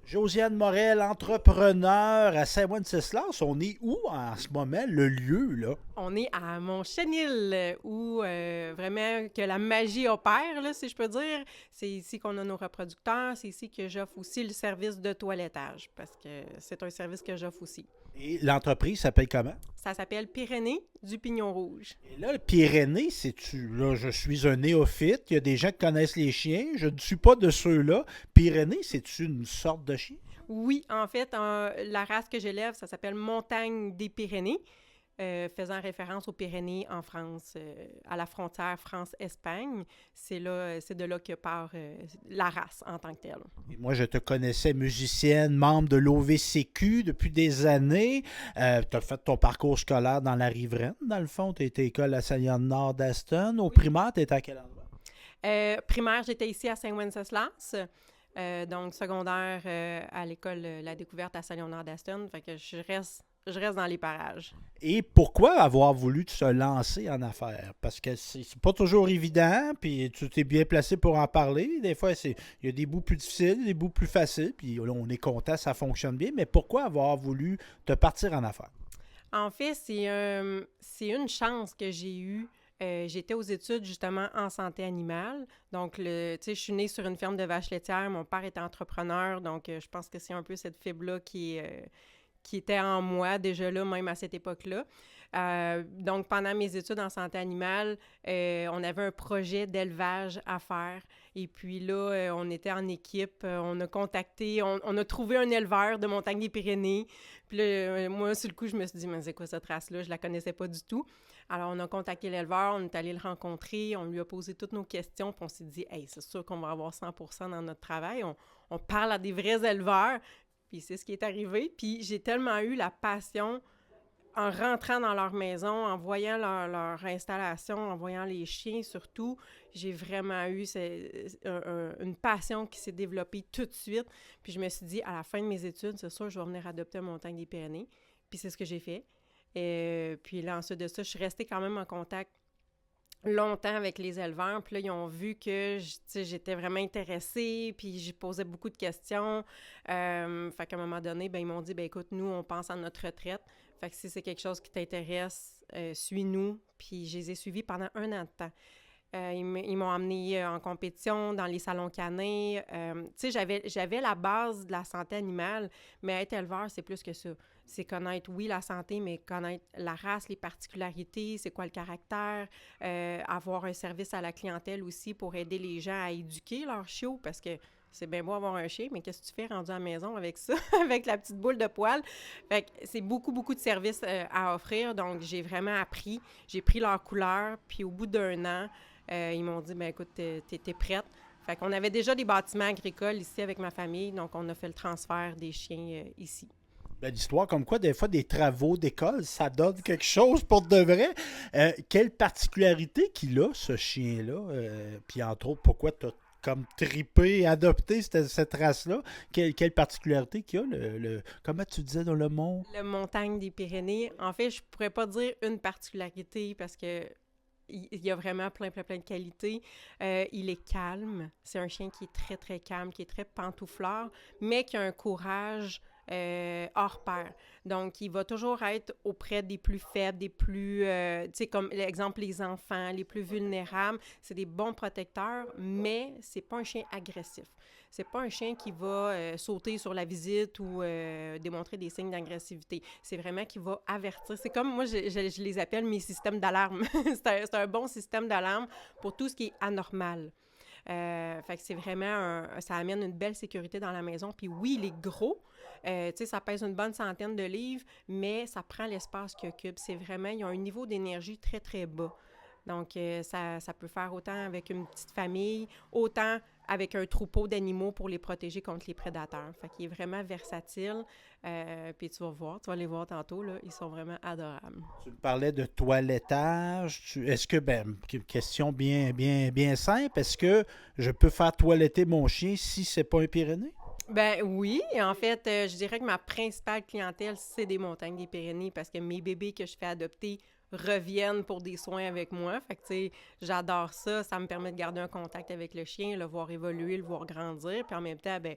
Josiane Morel, entrepreneur à Saint-Wenceslas. On est où en ce moment, le lieu, là? On est à Montchenil, où vraiment que la magie opère, là, si je peux dire. C'est ici qu'on a nos reproducteurs. C'est ici que j'offre aussi le service de toilettage, parce que c'est un service que j'offre aussi. Et l'entreprise s'appelle comment? Ça s'appelle Pyrénées du Pignon Rouge. Et là, le Pyrénées, c'est-tu, là, je suis un néophyte, il y a des gens qui connaissent les chiens, je ne suis pas de ceux-là. Pyrénées, c'est-tu une sorte de chien? Oui, en fait, la race que j'élève, ça s'appelle Montagne des Pyrénées, faisant référence aux Pyrénées en France, à la frontière France-Espagne. C'est de là que part la race en tant que telle. Et moi, je te connaissais musicienne, membre de l'OVCQ depuis des années. Tu as fait ton parcours scolaire dans la riveraine, dans le fond. Tu étais école à Saint-Léonard d'Aston. Au Oui. primaire, tu étais à quel endroit? Primaire, j'étais ici à Saint-Wenceslas. Donc, secondaire à l'école La Découverte à Saint-Léonard-d'Aston. Fait que je reste dans les parages. Et pourquoi avoir voulu se lancer en affaires? Parce que c'est pas toujours évident, puis tu t'es bien placé pour en parler. Des fois, il y a des bouts plus difficiles, des bouts plus faciles, puis là, on est content, ça fonctionne bien. Mais pourquoi avoir voulu te partir en affaires? En fait, c'est une chance que j'ai eue. J'étais aux études justement en santé animale. Donc, tu sais, je suis née sur une ferme de vaches laitières. Mon père était entrepreneur. Donc, je pense que c'est un peu cette fibre-là qui était en moi déjà là, même à cette époque-là. Donc, pendant mes études en santé animale, on avait un projet d'élevage à faire. Et puis là, on était en équipe, on a contacté, on a trouvé un éleveur de Montagne-des-Pyrénées. Puis là, moi, sur le coup, je me suis dit, mais c'est quoi cette race-là? Je la connaissais pas du tout. Alors, on a contacté l'éleveur, on est allé le rencontrer, on lui a posé toutes nos questions, puis on s'est dit, hey, c'est sûr qu'on va avoir 100% dans notre travail. On parle à des vrais éleveurs. Puis c'est ce qui est arrivé. Puis j'ai tellement eu la passion en rentrant dans leur maison, en voyant leur installation, en voyant les chiens surtout, j'ai vraiment eu une passion qui s'est développée tout de suite. Puis je me suis dit, à la fin de mes études, c'est sûr, je vais venir adopter à Montagne-des-Pyrénées. Puis c'est ce que j'ai fait. Et puis là, ensuite de ça, je suis restée quand même en contact longtemps avec les éleveurs. Puis là, ils ont vu que j'étais vraiment intéressée, puis j'ai posé beaucoup de questions. Fait qu'à un moment donné, ben, ils m'ont dit, ben écoute, nous, on pense à notre retraite. Fait que si c'est quelque chose qui t'intéresse, suis-nous. Puis je les ai suivis pendant un an de temps. Ils m'ont amené en compétition dans les salons canins. Tu sais, j'avais la base de la santé animale, mais être éleveur, c'est plus que ça. C'est connaître, oui, la santé, mais connaître la race, les particularités, c'est quoi le caractère, avoir un service à la clientèle aussi pour aider les gens à éduquer leurs chiots, parce que c'est bien beau avoir un chien, mais qu'est-ce que tu fais rendu à la maison avec ça, avec la petite boule de poil? Fait que c'est beaucoup, beaucoup de services à offrir, donc j'ai vraiment appris. J'ai pris leur couleur, puis au bout d'un an, ils m'ont dit, ben écoute, t'es prête. Fait qu'on avait déjà des bâtiments agricoles ici avec ma famille, donc on a fait le transfert des chiens ici. Belle histoire, comme quoi, des fois, des travaux d'école, ça donne quelque chose pour de vrai. Quelle particularité qu'il a, ce chien-là? Puis, entre autres, pourquoi tu as comme tripé, adopté cette race-là? Quelle particularité qu'il a? Comment tu disais dans le mont? Le montagne des Pyrénées, en fait, je pourrais pas dire une particularité parce que il y a vraiment plein de qualités. Il est calme. C'est un chien qui est très, très calme, qui est très pantouflard, mais qui a un courage hors pair. Donc, il va toujours être auprès des plus faibles, des plus, tu sais, comme l'exemple, les enfants, les plus vulnérables. C'est des bons protecteurs, mais c'est pas un chien agressif. C'est pas un chien qui va sauter sur la visite ou démontrer des signes d'agressivité. C'est vraiment qui va avertir. C'est comme, moi, je les appelle mes systèmes d'alarme. C'est un bon système d'alarme pour tout ce qui est anormal. Fait que c'est vraiment ça amène une belle sécurité dans la maison. Puis oui, il est gros. Tu sais, ça pèse une bonne centaine de livres, mais ça prend l'espace qu'il occupe. C'est vraiment, ils ont un niveau d'énergie très, très bas. Donc, ça peut faire autant avec une petite famille, autant avec un troupeau d'animaux pour les protéger contre les prédateurs. Fait qu'il est vraiment versatile. Puis tu vas voir, tu vas les voir tantôt, là, ils sont vraiment adorables. Tu me parlais de toilettage. Est-ce que, ben, question bien simple, est-ce que je peux faire toiletter mon chien si c'est pas un Pyrénées? Ben oui, en fait, je dirais que ma principale clientèle, c'est des montagnes des Pyrénées parce que mes bébés que je fais adopter reviennent pour des soins avec moi. Fait que, tu sais, j'adore ça. Ça me permet de garder un contact avec le chien, le voir évoluer, le voir grandir. Puis en même temps, ben,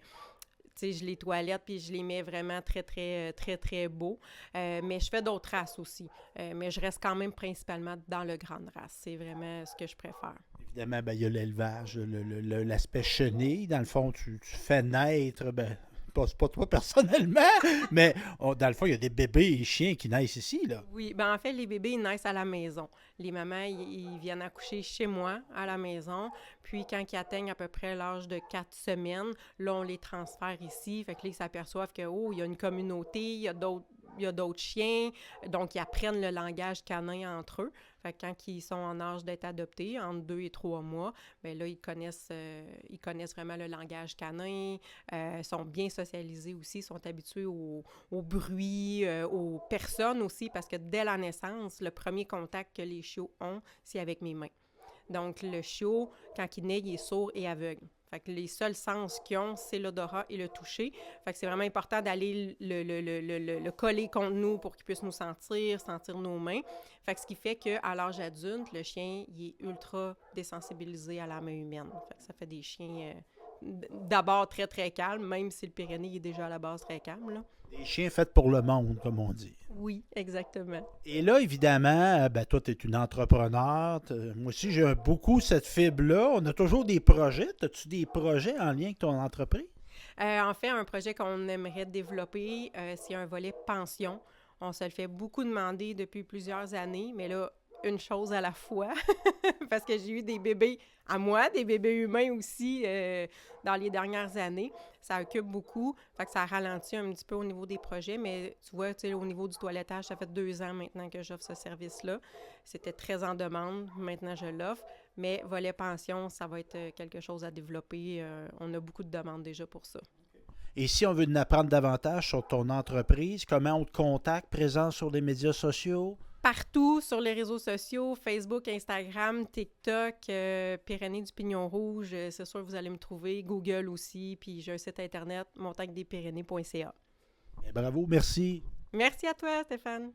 sais, je les toilette puis je les mets vraiment très, très, très, très beaux. Mais je fais d'autres races aussi. Mais je reste quand même principalement dans le grande race. C'est vraiment ce que je préfère. Évidemment, ben, il y a l'élevage, l'aspect chenille. Dans le fond, tu fais naître, ben, c'est pas toi personnellement, mais dans le fond, il y a des bébés et chiens qui naissent ici, là. Oui, ben en fait, les bébés, ils naissent à la maison. Les mamans, ils viennent accoucher chez moi, à la maison. Puis, quand ils atteignent à peu près l'âge de 4 semaines, là, on les transfère ici. Fait que là, ils s'aperçoivent que, oh, il y a une communauté, il y a d'autres chiens. Donc, ils apprennent le langage canin entre eux. Fait que quand ils sont en âge d'être adoptés, entre 2 et 3 mois, bien là, ils connaissent vraiment le langage canin, sont bien socialisés aussi, sont habitués au bruit, aux personnes aussi, parce que dès la naissance, le premier contact que les chiots ont, c'est avec mes mains. Donc, le chiot, quand il naît, il est sourd et aveugle. Fait que les seuls sens qu'ils ont, c'est l'odorat et le toucher. Fait que c'est vraiment important d'aller le coller contre nous pour qu'il puisse nous sentir nos mains. Fait que ce qui fait qu'à l'âge adulte, le chien, il est ultra désensibilisé à la main humaine. Fait que ça fait des chiens d'abord très, très calmes, même si le Pyrénées est déjà à la base très calme, là. Des chiens faits pour le monde, comme on dit. Oui, exactement. Et là, évidemment, ben, toi, tu es une entrepreneur. Moi aussi, j'ai beaucoup cette fibre-là. On a toujours des projets. As-tu des projets en lien avec ton entreprise? En fait, un projet qu'on aimerait développer, c'est un volet pension. On se le fait beaucoup demander depuis plusieurs années, mais là, une chose à la fois, parce que j'ai eu des bébés à moi, des bébés humains aussi dans les dernières années. Ça occupe beaucoup, fait que ça ralentit un petit peu au niveau des projets, mais tu vois, tu sais, au niveau du toilettage, ça fait 2 ans maintenant que j'offre ce service-là. C'était très en demande, maintenant je l'offre, mais volet pension, ça va être quelque chose à développer. On a beaucoup de demandes déjà pour ça. Et si on veut en apprendre davantage sur ton entreprise, comment on te contacte, présent sur les médias sociaux? Partout sur les réseaux sociaux, Facebook, Instagram, TikTok, Pyrénées du Pignon Rouge, c'est sûr que vous allez me trouver, Google aussi, puis j'ai un site internet, montagneDesPyrénées.ca. Bravo, merci. Merci à toi, Stéphane.